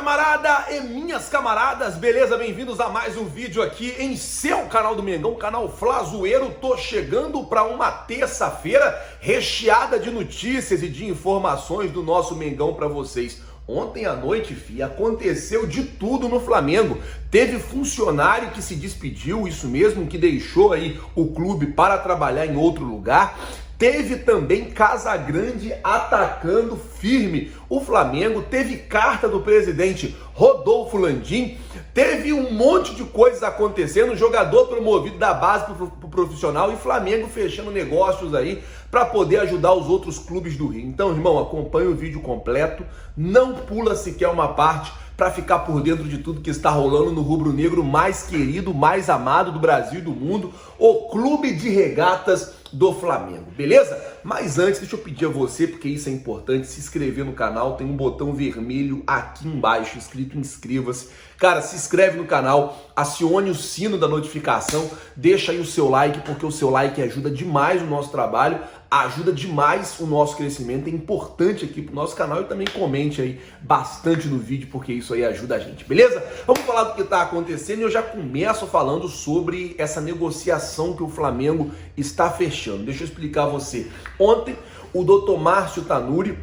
camarada e minhas camaradas, beleza? Bem-vindos a mais um vídeo aqui em seu canal do Mengão, canal Flazoeiro. Tô chegando para uma terça-feira recheada de notícias e de informações do nosso Mengão para vocês. Ontem à noite, aconteceu de tudo no Flamengo. Teve funcionário que se despediu, isso mesmo, que deixou aí o clube para trabalhar em outro lugar. Teve também Casagrande atacando firme o Flamengo, teve carta do presidente Rodolfo Landim, teve um monte de coisas acontecendo, jogador promovido da base para o profissional e Flamengo fechando negócios aí para poder ajudar os outros clubes do Rio. Então, irmão, acompanha o vídeo completo, não pula sequer uma parte para ficar por dentro de tudo que está rolando no rubro-negro mais querido, mais amado do Brasil e do mundo, o Clube de Regatas do Flamengo, beleza? Mas antes, deixa eu pedir a você, porque isso é importante, se inscrever no canal, tem um botão vermelho aqui embaixo, escrito inscreva-se. Cara, se inscreve no canal, acione o sino da notificação, deixa aí o seu like, porque o seu like ajuda demais o nosso trabalho, ajuda demais o nosso crescimento, é importante aqui pro nosso canal e também comente aí bastante no vídeo, porque isso aí ajuda a gente, beleza? Vamos falar do que tá acontecendo e eu já começo falando sobre essa negociação que o Flamengo está fechando. Deixa eu explicar a você. Ontem, o Dr. Márcio Tanuri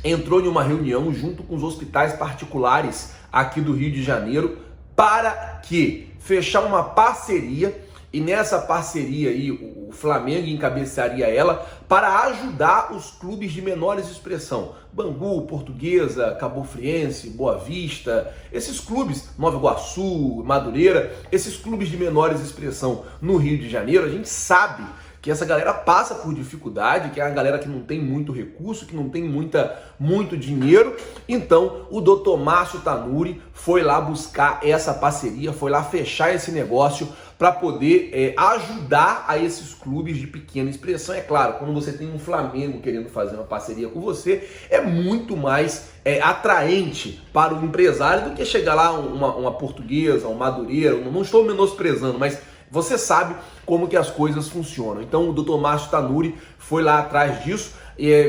entrou em uma reunião junto com os hospitais particulares aqui do Rio de Janeiro para que fechar uma parceria, e nessa parceria aí o Flamengo encabeçaria ela para ajudar os clubes de menores expressão. Bangu, Portuguesa, Cabo Friense, Boa Vista, esses clubes, Nova Iguaçu, Madureira, esses clubes de menores expressão no Rio de Janeiro, a gente sabe que essa galera passa por dificuldade, que é a galera que não tem muito recurso, que não tem muito dinheiro. Então, o Dr. Márcio Tanuri foi lá buscar essa parceria, foi lá fechar esse negócio para poder ajudar a esses clubes de pequena expressão. É claro, quando você tem um Flamengo querendo fazer uma parceria com você, é muito mais atraente para o empresário do que chegar lá uma Portuguesa, um Madureira. Não estou menosprezando, mas você sabe como que as coisas funcionam. Então o Dr. Márcio Tanuri foi lá atrás disso,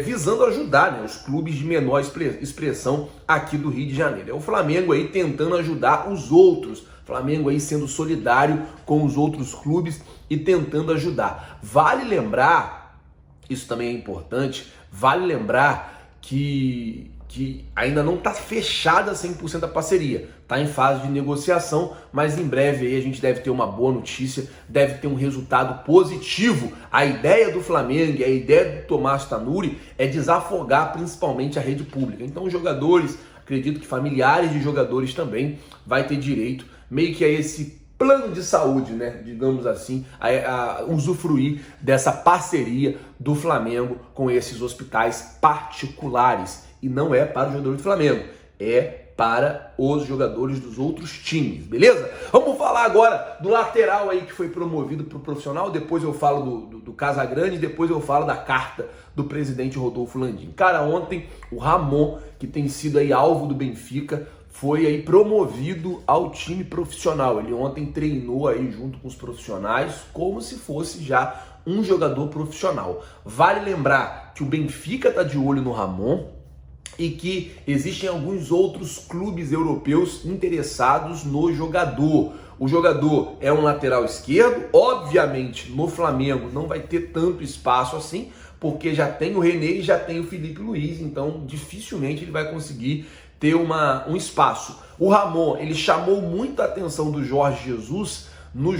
visando ajudar, os clubes de menor expressão aqui do Rio de Janeiro. É o Flamengo aí tentando ajudar os outros. Flamengo aí sendo solidário com os outros clubes e tentando ajudar. Vale lembrar, isso também é importante, vale lembrar que ainda não está fechada 100% a parceria, está em fase de negociação, mas em breve aí a gente deve ter uma boa notícia, deve ter um resultado positivo. A ideia do Flamengo e a ideia do Tomás Tanuri é desafogar principalmente a rede pública. Então os jogadores, acredito que familiares de jogadores também vai ter direito meio que a esse plano de saúde, digamos assim, a usufruir dessa parceria do Flamengo com esses hospitais particulares. E não é para os jogadores do Flamengo, é para os jogadores dos outros times, beleza? Vamos falar agora do lateral aí que foi promovido para o profissional, depois eu falo do Casagrande, depois eu falo da carta do presidente Rodolfo Landim. Cara, ontem o Ramon, que tem sido aí alvo do Benfica, foi aí promovido ao time profissional. Ele ontem treinou aí junto com os profissionais como se fosse já um jogador profissional. Vale lembrar que o Benfica está de olho no Ramon e que existem alguns outros clubes europeus interessados no jogador. O jogador é um lateral esquerdo, obviamente no Flamengo não vai ter tanto espaço assim, porque já tem o René e já tem o Felipe Luiz, então dificilmente ele vai conseguir ter um espaço. O Ramon, ele chamou muito a atenção do Jorge Jesus nos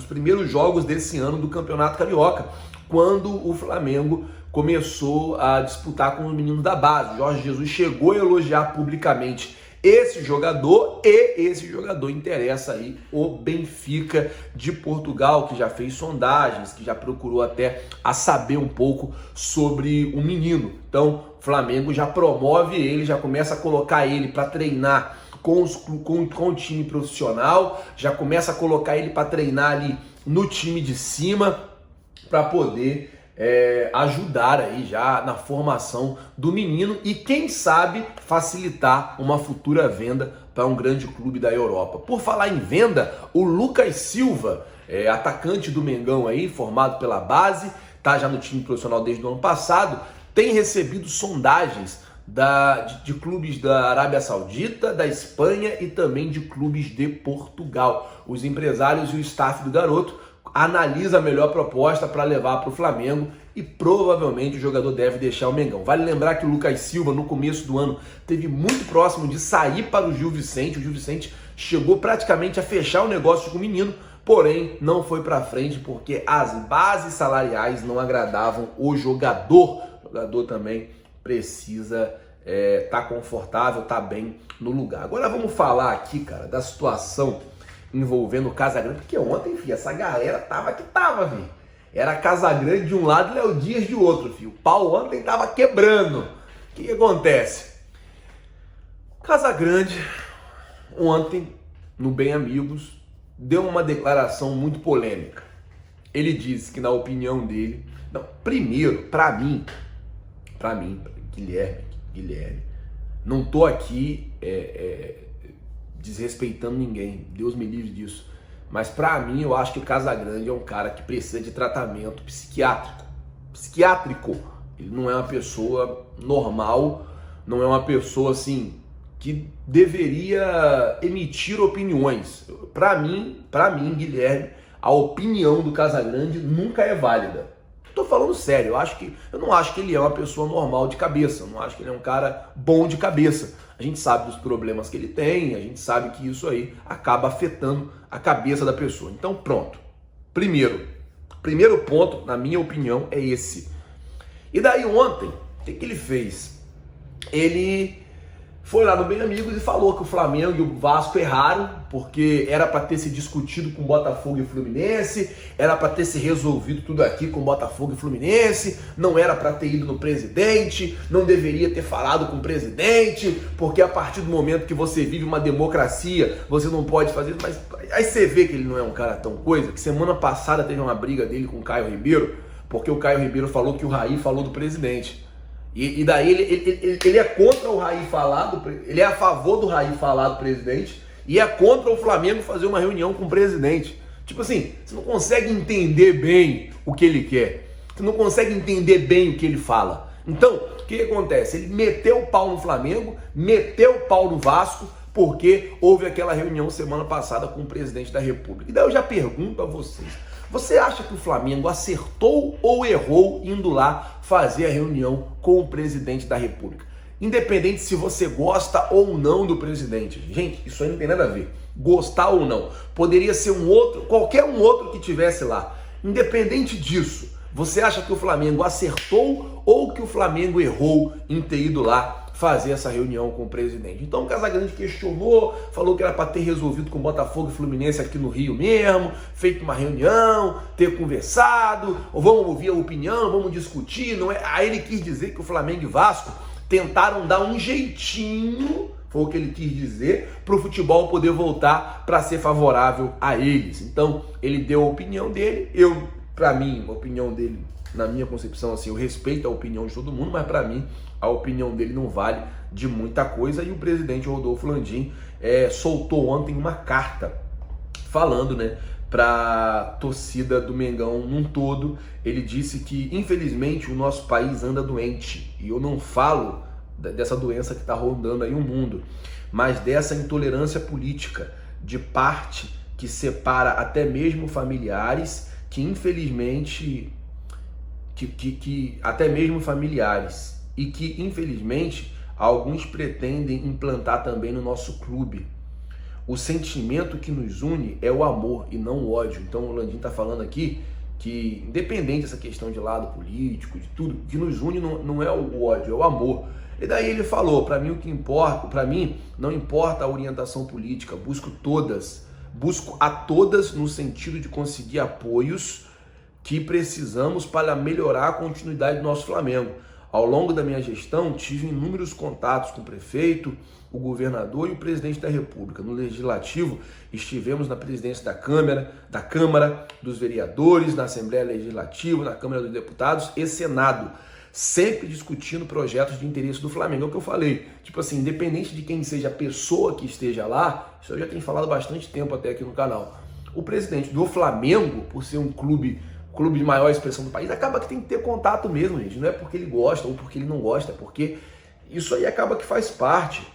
primeiros jogos desse ano do Campeonato Carioca, quando o Flamengo começou a disputar com os meninos da base. O Jorge Jesus chegou a elogiar publicamente esse jogador, e esse jogador interessa aí o Benfica de Portugal, que já fez sondagens, que já procurou até a saber um pouco sobre o menino. Então, o Flamengo já promove ele, já começa a colocar ele para treinar com o time profissional, já começa a colocar ele para treinar ali no time de cima, para poder ajudar aí já na formação do menino e quem sabe facilitar uma futura venda para um grande clube da Europa. Por falar em venda, o Lucas Silva, atacante do Mengão aí, formado pela base, tá já no time profissional desde o ano passado, tem recebido sondagens de clubes da Arábia Saudita, da Espanha e também de clubes de Portugal. Os empresários e o staff do garoto analisa a melhor proposta para levar para o Flamengo e provavelmente o jogador deve deixar o Mengão. Vale lembrar que o Lucas Silva, no começo do ano, esteve muito próximo de sair para o Gil Vicente. O Gil Vicente chegou praticamente a fechar o negócio com o menino, porém não foi para frente porque as bases salariais não agradavam o jogador. O jogador também precisa tá confortável, tá bem no lugar. Agora vamos falar aqui, cara, da situação envolvendo o Casagrande, porque ontem, filho, essa galera tava que tava, filho. Era Casagrande de um lado e Léo Dias de outro, filho. O pau ontem tava quebrando. O que acontece? Casagrande, ontem, no Bem Amigos, deu uma declaração muito polêmica. Ele disse que, na opinião dele... Não, primeiro, pra mim, Guilherme, não tô aqui desrespeitando ninguém, Deus me livre disso, mas pra mim eu acho que o Casagrande é um cara que precisa de tratamento psiquiátrico. Ele não é uma pessoa normal, não é uma pessoa assim que deveria emitir opiniões. Pra mim, Guilherme, a opinião do Casagrande nunca é válida. Tô falando sério, eu não acho que ele é uma pessoa normal de cabeça, eu não acho que ele é um cara bom de cabeça. A gente sabe dos problemas que ele tem, a gente sabe que isso aí acaba afetando a cabeça da pessoa. Então pronto, primeiro ponto, na minha opinião, é esse. E daí ontem, o que ele fez? Ele foi lá no Bem Amigos e falou que o Flamengo e o Vasco erraram, porque era para ter se discutido com Botafogo e Fluminense, era para ter se resolvido tudo aqui com Botafogo e Fluminense, não era para ter ido no presidente, não deveria ter falado com o presidente, porque a partir do momento que você vive uma democracia, você não pode fazer isso. Mas aí você vê que ele não é um cara tão coisa, que semana passada teve uma briga dele com o Caio Ribeiro, porque o Caio Ribeiro falou que o Raí falou do presidente. E daí ele é contra o Raí falar, ele é a favor do Raí falar do presidente e é contra o Flamengo fazer uma reunião com o presidente. Tipo assim, você não consegue entender bem o que ele quer, você não consegue entender bem o que ele fala. Então, o que acontece? Ele meteu o pau no Flamengo, meteu o pau no Vasco, porque houve aquela reunião semana passada com o presidente da República. E daí eu já pergunto a vocês, você acha que o Flamengo acertou ou errou indo lá fazer a reunião com o presidente da República? Independente se você gosta ou não do presidente. Gente, isso aí não tem nada a ver. Gostar ou não. Poderia ser qualquer um outro que tivesse lá. Independente disso, você acha que o Flamengo acertou ou que o Flamengo errou em ter ido lá fazer essa reunião com o presidente? Então o Casagrande questionou, falou que era para ter resolvido com o Botafogo e Fluminense aqui no Rio mesmo, feito uma reunião, ter conversado, ou vamos ouvir a opinião, vamos discutir, não é? Aí ele quis dizer que o Flamengo e Vasco tentaram dar um jeitinho, foi o que ele quis dizer, para o futebol poder voltar para ser favorável a eles. Então ele deu a opinião dele, para mim, a opinião dele, na minha concepção, assim, eu respeito a opinião de todo mundo, mas para mim a opinião dele não vale de muita coisa. E o presidente Rodolfo Landim soltou ontem uma carta falando, né, para torcida do Mengão num todo. Ele disse que infelizmente o nosso país anda doente, e eu não falo dessa doença que está rondando aí o mundo, mas dessa intolerância política de parte que separa até mesmo familiares, que infelizmente até mesmo familiares, e que infelizmente alguns pretendem implantar também no nosso clube. O sentimento que nos une é o amor e não o ódio. Então o Landim está falando aqui que, independente dessa questão de lado político, de tudo, o que nos une não é o ódio, é o amor. E daí ele falou, para mim o que importa, para mim não importa a orientação política, busco a todas no sentido de conseguir apoios que precisamos para melhorar a continuidade do nosso Flamengo. Ao longo da minha gestão, tive inúmeros contatos com o prefeito, o governador e o presidente da República. No Legislativo, estivemos na presidência da Câmara, dos vereadores, na Assembleia Legislativa, na Câmara dos Deputados e Senado, sempre discutindo projetos de interesse do Flamengo. É o que eu falei, tipo assim, independente de quem seja a pessoa que esteja lá, isso eu já tenho falado há bastante tempo até aqui no canal. O presidente do Flamengo, por ser um clube de maior expressão do país, acaba que tem que ter contato mesmo, gente. Não é porque ele gosta ou porque ele não gosta, é porque isso aí acaba que faz parte.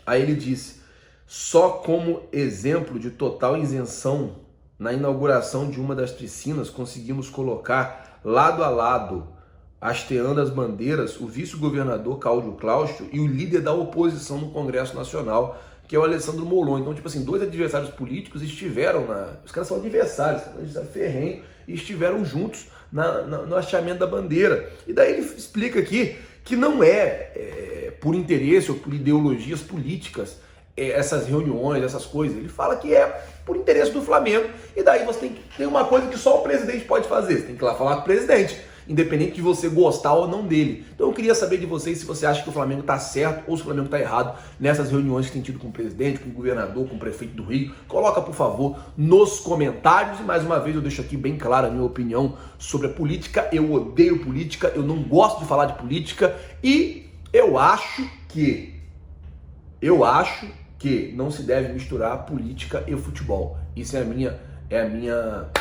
Aí ele disse, só como exemplo de total isenção, na inauguração de uma das piscinas conseguimos colocar lado a lado, hasteando as bandeiras, o vice-governador Cláudio Cláudio e o líder da oposição no Congresso Nacional, que é o Alessandro Molon. Então, tipo assim, dois adversários políticos estiveram os caras são adversários, ferrenho, e estiveram juntos no hasteamento da bandeira. E daí ele explica aqui que não é por interesse ou por ideologias políticas essas reuniões, essas coisas. Ele fala que é por interesse do Flamengo. E daí você tem uma coisa que só o presidente pode fazer. Você tem que ir lá falar com o presidente, independente de você gostar ou não dele. Então eu queria saber de vocês se você acha que o Flamengo está certo ou se o Flamengo está errado nessas reuniões que tem tido com o presidente, com o governador, com o prefeito do Rio. Coloca, por favor, nos comentários. E mais uma vez eu deixo aqui bem clara a minha opinião sobre a política. Eu odeio política, eu não gosto de falar de política e eu acho que não se deve misturar política e futebol. Isso é a minha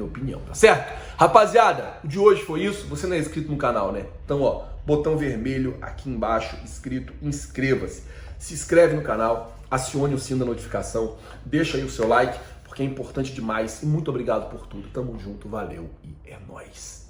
opinião, tá certo? Rapaziada, o de hoje foi isso. Você não é inscrito no canal, né? Então, ó, botão vermelho aqui embaixo, inscrito, inscreva-se. Se inscreve no canal, acione o sino da notificação, deixa aí o seu like, porque é importante demais. E muito obrigado por tudo. Tamo junto, valeu e é nóis.